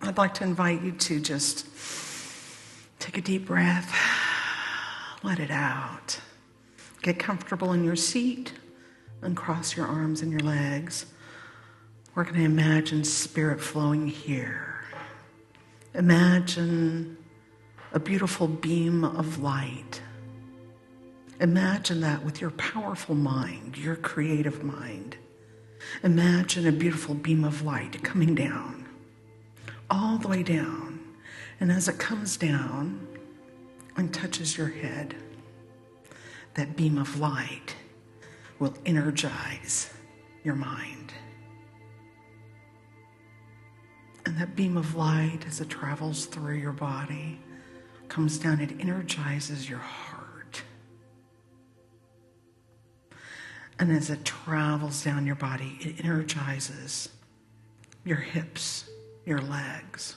I'd like to invite you to just take a deep breath, let it out. Get comfortable in your seat, uncross your arms and your legs. We're going to imagine spirit flowing here. Imagine a beautiful beam of light. Imagine that with your powerful mind, your creative mind. Imagine a beautiful beam of light coming down, all the way down. And as it comes down and touches your head, that beam of light will energize your mind. And that beam of light, as it travels through your body, comes down, it energizes your heart. And as it travels down your body, it energizes your hips, your legs,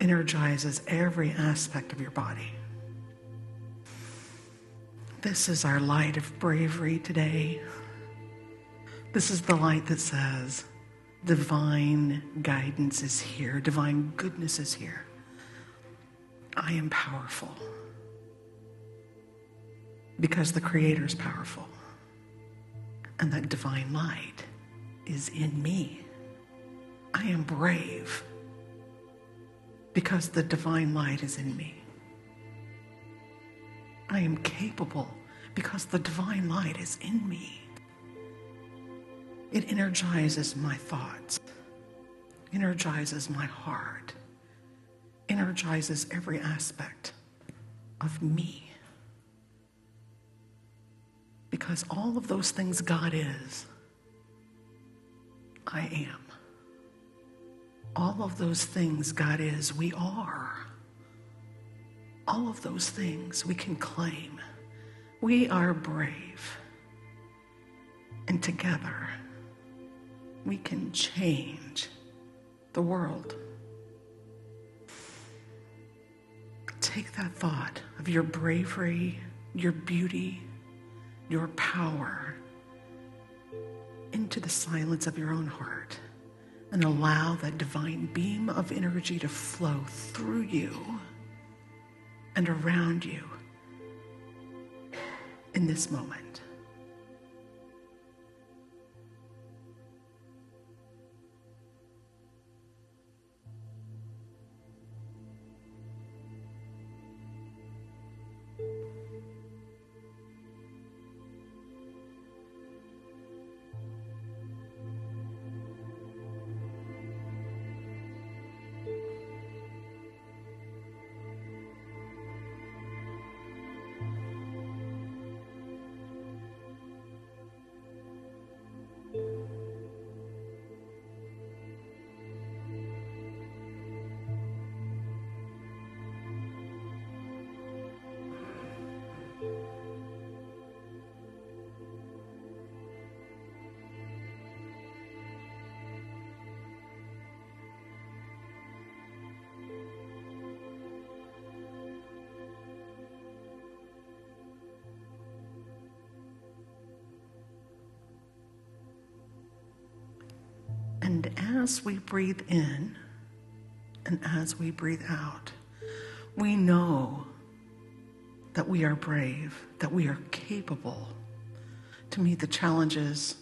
energizes every aspect of your body. This is our light of bravery today. This is the light that says, divine guidance is here, divine goodness is here. I am powerful because the Creator is powerful, and that divine light is in me. I am brave because the divine light is in me. I am capable because the divine light is in me. It energizes my thoughts, energizes my heart, energizes every aspect of me. Because all of those things God is, I am. All of those things God is, we are. All of those things we can claim. We are brave. And together, we can change the world. Take that thought of your bravery, your beauty, your power into the silence of your own heart and allow that divine beam of energy to flow through you and around you in this moment. And as we breathe in and as we breathe out, we know that we are brave, that we are capable to meet the challenges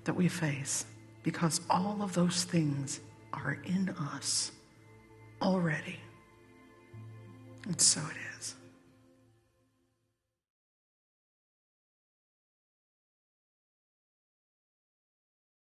that we face, because all of those things are in us already. And so it is.